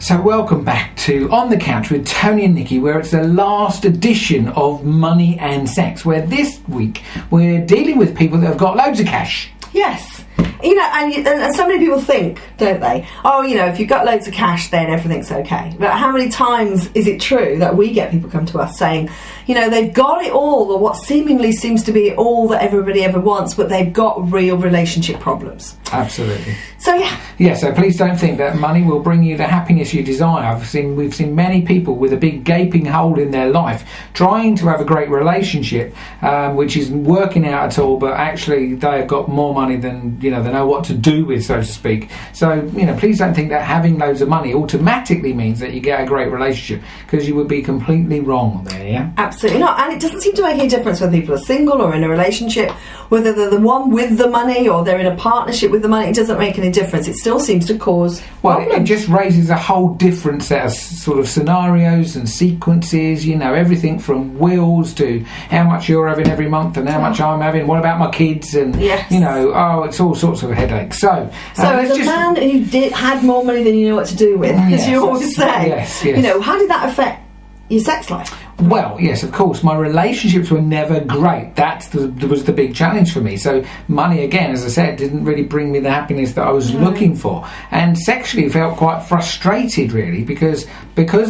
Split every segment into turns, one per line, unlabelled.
So welcome back to On the Couch with Tony and Nikki, where it's the last edition of Money and Sex, where this week we're dealing with people that have got loads of cash.
Yes. You know, and so many people think, don't they? Oh, you know, if you've got loads of cash, then everything's okay. But how many times is it true that we get people come to us saying, you know, they've got it all, or what seemingly seems to be all that everybody ever wants, but they've got real relationship problems.
Absolutely.
So, yeah.
Yeah, so please don't think that money will bring you the happiness you desire. We've seen many people with a big gaping hole in their life trying to have a great relationship, which isn't working out at all, but actually they've got more money than, you know, they know what to do with, so to speak. So, you know, please don't think that having loads of money automatically means that you get a great relationship, because you would be completely wrong there, yeah?
Absolutely not. And it doesn't seem to make any difference whether people are single or in a relationship, whether they're the one with the money or they're in a partnership with the money. It doesn't make any difference. It still seems to cause problems.
It just raises a whole different set of sort of scenarios and sequences, you know, everything from wills to how much you're having every month and how much I'm having, what about my kids, and,
yes,
you know, it's all sorts of headaches. So
as a man who had more money than you know what to do with, as you always say,
yes.
You know, how did that affect your sex life?
Well, yes, of course. My relationships were never great. That was the big challenge for me. So money, again, as I said, didn't really bring me the happiness that I was looking for. And sexually felt quite frustrated, really, because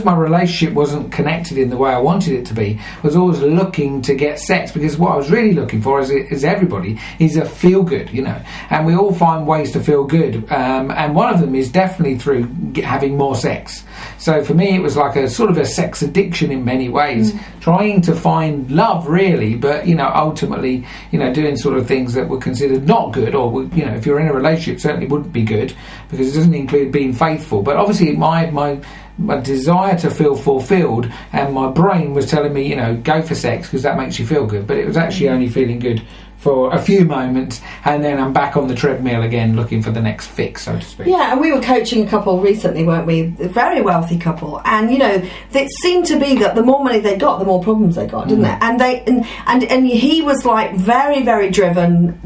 my relationship wasn't connected in the way I wanted it to be. I was always looking to get sex, because what I was really looking for, as everybody, is a feel-good, you know. And we all find ways to feel good. And one of them is definitely through having more sex. So for me, it was like a sort of a sex addiction in many ways. Trying to find love, really, but, you know, ultimately, you know, doing sort of things that were considered not good, or, you know, if you're in a relationship, certainly wouldn't be good, because it doesn't include being faithful. But obviously my desire to feel fulfilled, and my brain was telling me, you know, go for sex because that makes you feel good, but it was actually only feeling good for a few moments, and then I'm back on the treadmill again looking for the next fix, so to speak. Yeah,
and we were coaching a couple recently, weren't we? A very wealthy couple, and, you know, it seemed to be that the more money they got, the more problems they got, didn't it? And he was like very, very driven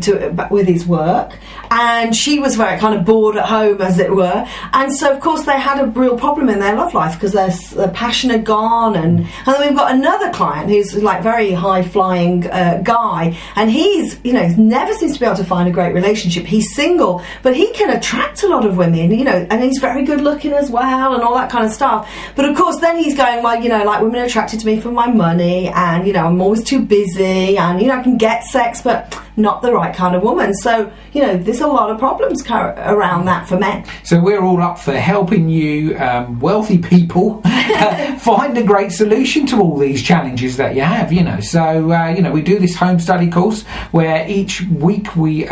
with his work, and she was very kind of bored at home, as it were. And so, of course, they had a real problem in their love life because their passion had gone. And then we've got another client who's like very high-flying guy, and he's, you know, never seems to be able to find a great relationship. He's single, but he can attract a lot of women, you know, and he's very good looking as well and all that kind of stuff. But of course, then he's going, well, you know, like, women are attracted to me for my money, and, you know, I'm always too busy, and, you know, I can get sex, but not the right kind of woman. So, you know, there's a lot of problems around that for men.
So we're all up for helping you, wealthy people, find a great solution to all these challenges that you have, you know. So, you know, we do this home study course where each month we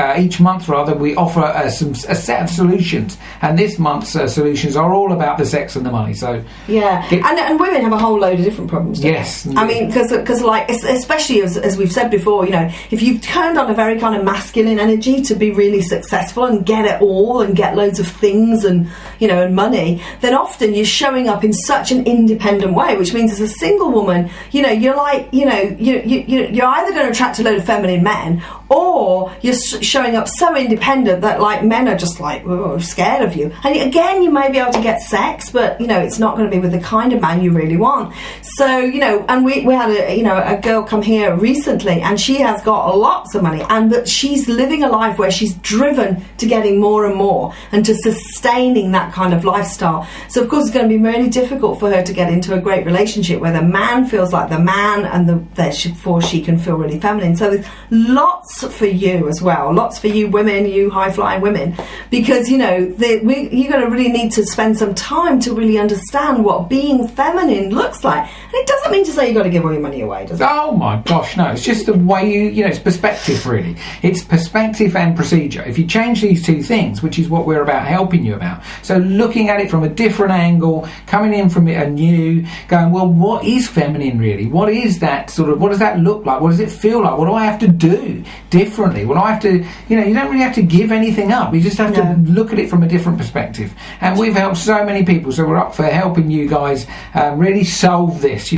offer a set of solutions, and this month's solutions are all about the sex and the money. So
yeah, and women have a whole load of different problems.
Yes,
I mean, because like, especially as we've said before, you know, if you've turned on a very kind of masculine energy to be really successful and get it all and get loads of things and, you know, and money, then often you're showing up in such an independent way, which means as a single woman, you know, you're like, you know, you're either going to attract a load of feminine men, or you're showing up so independent that, like, men are just like, oh, scared of you. And again, you may be able to get sex, but, you know, it's not going to be with the kind of man you really want. So, you know, and we had a girl come here recently, and she has got lots of money, but she's living a life where she's driven to getting more and more and to sustaining that kind of lifestyle. So of course it's going to be really difficult for her to get into a great relationship where the man feels like the man, and therefore she can feel really feminine. So there's lots for you as well, lots for you women, you high-flying women, because, you know, you're going to really need to spend some time to really understand what being feminine looks like. And it doesn't mean to say you've got to give all your money away, does it?
Oh my gosh, no. It's just the way you know, it's perspective, really. It's perspective and procedure. If you change these two things, which is what we're about helping you about, so looking at it from a different angle, coming in from it anew, going, well, what is feminine really? What is that sort of, what does that look like? What does it feel like? What do I have to do differently. Well, I have to, you don't really have to give anything up. You just have to look at it from a different perspective. And we've helped so many people, so we're up for helping you guys really solve this,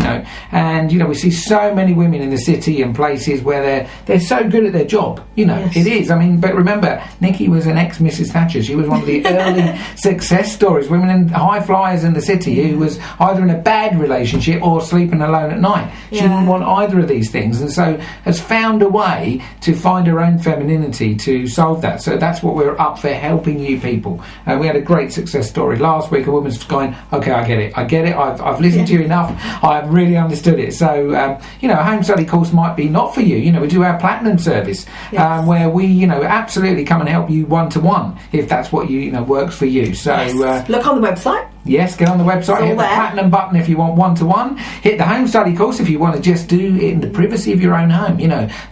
And, we see so many women in the city and places where they're so good at their job,
Yes.
It is. I mean, but remember, Nikki was an ex-Mrs. Thatcher. She was one of the early success stories, women in high flyers in the city who was either in a bad relationship or sleeping alone at night. She didn't want either of these things, and so has found a way to find her own femininity to solve that. So that's what we're up for, helping you people. We had a great success story last week. A woman's going, okay, I get it. I've listened to you enough. I've really understood it. So a home study course might be not for you. We do our platinum service where we absolutely come and help you one-to-one if that's what works for you. So
look on the website.
Yes, get on the website, hit the platinum button if you want one-to-one, hit the home study course if you want to just do it in the privacy of your own home,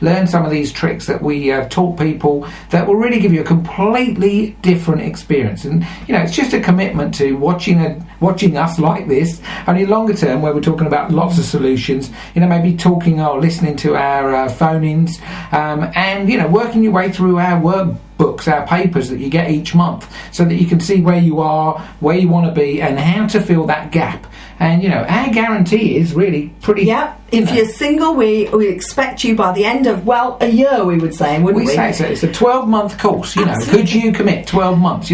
learn some of these tricks that we taught people that will really give you a completely different experience. And it's just a commitment to watching us like this, only longer term where we're talking about lots of solutions, maybe talking or listening to our phone-ins, and working your way through our workbooks, our papers that you get each month, so that you can see where you are, where you want to be, and how to fill that gap. And our guarantee is really pretty.
Yeah. If you're single, we expect you by the end of a year, we would say, wouldn't we?
We say so. It's a 12-month course. Could you commit 12 months?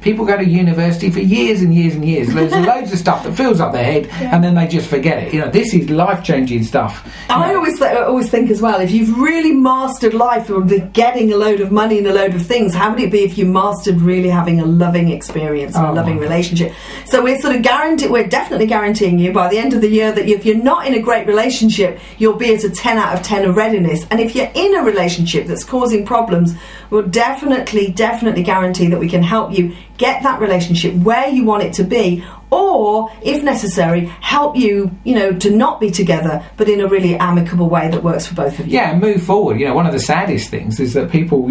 People go to university for years and years and years. There's loads of stuff that fills up their head, and then they just forget it. This is life-changing stuff.
I always think as well, if you've really mastered life or getting a load of money and a load of things, how would it be if you mastered really having a loving experience and a loving relationship? So we're definitely guaranteeing you by the end of the year that if you're not in a great relationship, you'll be at a 10 out of 10 of readiness. And if you're in a relationship that's causing problems, we'll definitely guarantee that we can help you get that relationship where you want it to be, or if necessary help you to not be together but in a really amicable way that works for both of you.
Yeah, move forward. One of the saddest things is that people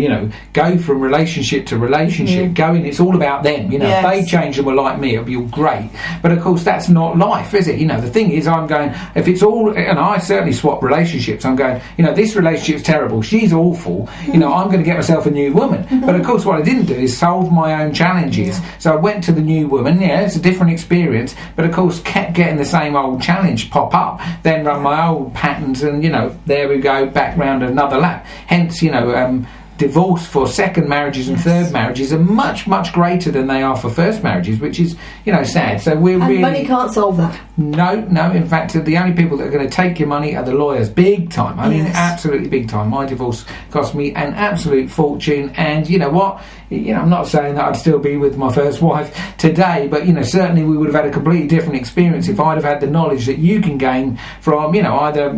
go from relationship to relationship, going, it's all about them. If they change and were like me, it'll be all great. But of course that's not life, is it? The thing is, I'm going, if it's all, and I certainly swap relationships, I'm going, this relationship's terrible, she's awful, I'm going to get myself a new woman. But of course what I didn't do is solve my own challenges. So I went to the new woman, it's a different experience, but of course kept getting the same old challenge pop up, then run my old patterns, and there we go, back round another lap. Hence divorce for second marriages and third marriages are much, much greater than they are for first marriages, which is sad. So we're
and
really,
money can't solve that.
No. In fact, the only people that are going to take your money are the lawyers, big time. I mean, absolutely big time. My divorce cost me an absolute fortune, and you know what? I'm not saying that I'd still be with my first wife today, but certainly we would have had a completely different experience if I'd have had the knowledge that you can gain from either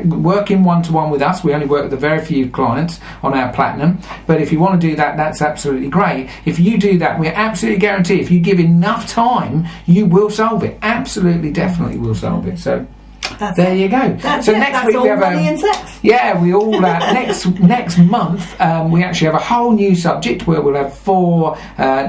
working one-to-one with us. We only work with a very few clients on our platinum, but if you want to do that, that's absolutely great. If you do that, we absolutely guarantee if you give enough time, you will solve it. Absolutely, definitely will solve it. So there you go.
So next week we have money and sex.
Yeah, we all next month we actually have a whole new subject where we'll have 4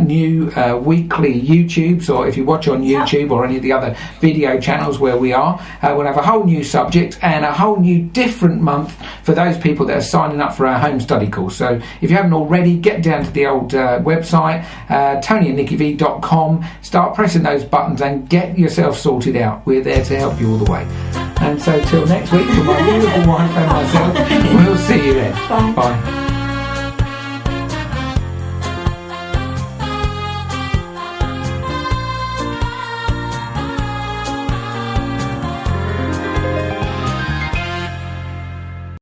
new weekly YouTubes, or if you watch on YouTube or any of the other video channels where we are, we'll have a whole new subject and a whole new different month for those people that are signing up for our home study course. So if you haven't already, get down to the old website, tonyandnickyv.com, start pressing those buttons and get yourself sorted out. We're there to help you all the way. And so till next week, for my beautiful wife and myself, we'll see you then.
Bye.
Bye.